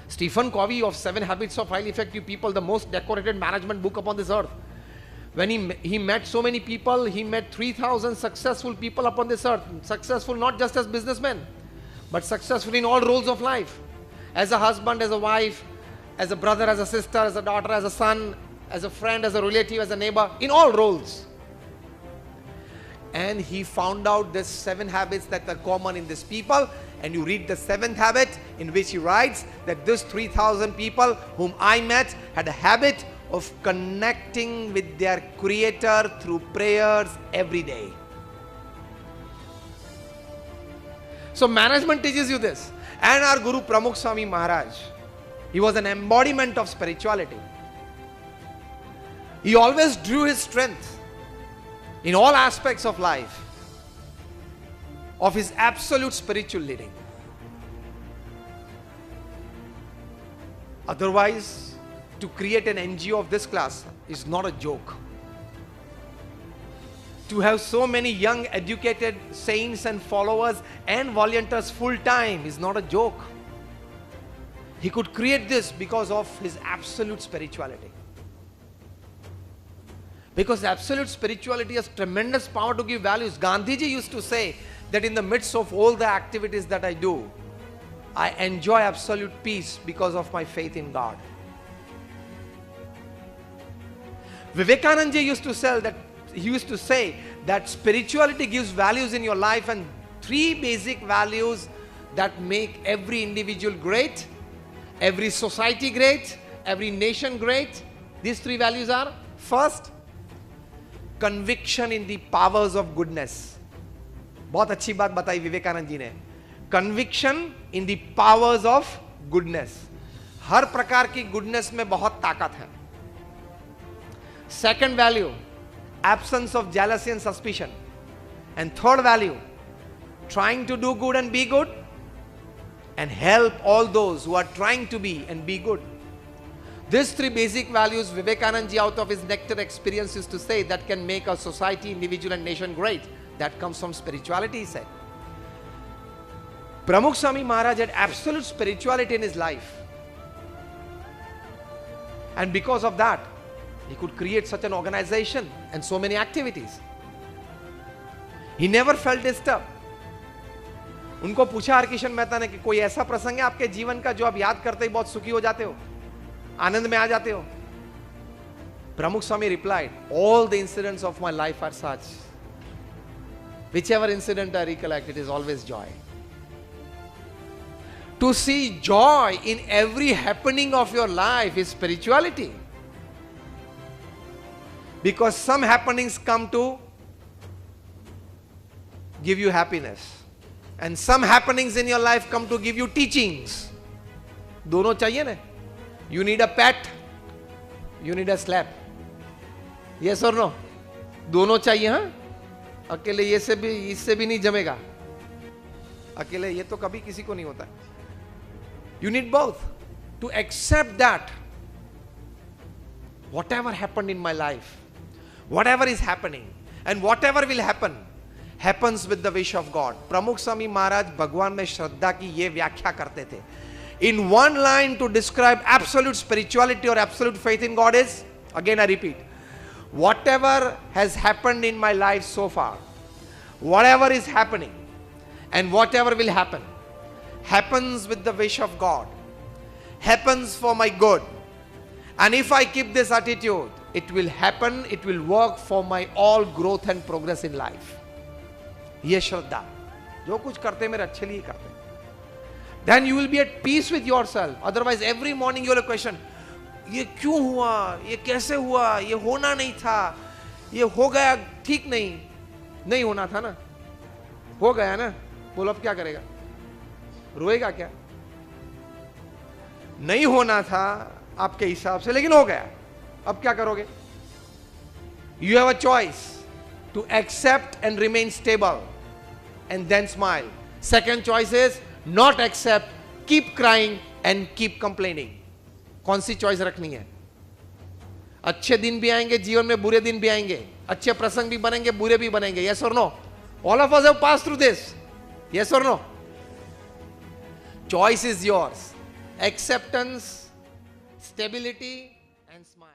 Stephen Covey of 7 Habits of Highly Effective People, the most decorated management book upon this earth. When he met so many people, he met 3,000 successful people upon this earth. Successful not just as businessmen, but successful in all roles of life. As a husband, as a wife, as a brother, as a sister, as a daughter, as a son, as a friend, as a relative, as a neighbor, in all roles. And he found out these 7 habits that are common in these people. And you read the 7th habit, in which he writes that these 3,000 people whom I met had a habit of connecting with their Creator through prayers every day. So management teaches you this. And our Guru Pramukh Swami Maharaj, he was an embodiment of spirituality. He always drew his strength in all aspects of life of his absolute spiritual leading. Otherwise, to create an NGO of this class is not a joke. To have so many young educated saints and followers and volunteers full time is not a joke. He could create this because of his absolute spirituality. Because absolute spirituality has tremendous power to give values. Gandhiji used to say that in the midst of all the activities that I do, I enjoy absolute peace because of my faith in God. Vivekananda used to say that spirituality gives values in your life, and 3 basic values that make every individual great, every society great, every nation great. These 3 values are: first, conviction in the powers of goodness. बहुत अच्छी बात बताई विवेकानंद जी ने. Conviction in the powers of goodness. हर प्रकार की goodness में बहुत ताकत है. Second value, absence of jealousy and suspicion. And third value, trying to do good and be good, and help all those who are trying to be and be good. These 3 basic values, Vivekananda ji out of his nectar experience used to say, that can make a society, individual and nation great. That comes from spirituality, he said. Pramukh Swami Maharaj had absolute spirituality in his life. And because of that, he could create such an organization and so many activities. He never felt disturbed. उनको पूछा हरकिशन मेहता ने कि कोई ऐसा प्रसंग है आपके जीवन का जो आप याद करते ही बहुत सुखी हो जाते हो, आनंद में आ जाते हो? Pramukh Swami replied, all the incidents of my life are such. Whichever incident I recollect, it is always joy. To see joy in every happening of your life is spirituality. Because some happenings come to give you happiness. And some happenings in your life come to give you teachings. दोनों चाहिए ना? You need a pet, you need a slap. Yes or no? दोनों चाहिए, हाँ? अकेले ये से भी इससे भी नहीं जमेगा. अकेले ये तो कभी किसी को नहीं होता. You need both to accept that whatever happened in my life, whatever is happening, and whatever will happen, happens with the wish of God. Pramukh Swami Maharaj भगवान में श्रद्धा की ये व्याख्या करते थे. In one line to describe absolute spirituality or absolute faith in God is, again I repeat, whatever has happened in my life so far, whatever is happening, and whatever will happen, happens with the wish of God, happens for my good. And if I keep this attitude, it will happen, it will work for my all growth and progress in life. ये श्रद्धा, जो कुछ करते मेरे अच्छे लिए करते. Then you will be at peace with yourself. Otherwise every morning you will question, ये क्यों हुआ, ये कैसे हुआ, ये होना नहीं था, ये हो गया ठीक नहीं होना था ना, हो गया ना, बोलो अब क्या करेगा? रोएगा क्या? नहीं होना था आपके हिसाब से, लेकिन हो गया, अब क्या करोगे? You have a choice to accept and remain stable and then smile. Second choice is not accept, keep crying and keep complaining. कौन सी चॉइस रखनी है? अच्छे दिन भी आएंगे जीवन में, बुरे दिन भी आएंगे, अच्छे प्रसंग भी बनेंगे, बुरे भी बनेंगे. Yes or no? All of us have passed through this. Yes or no? Choice is yours. acceptance, stability, and smile.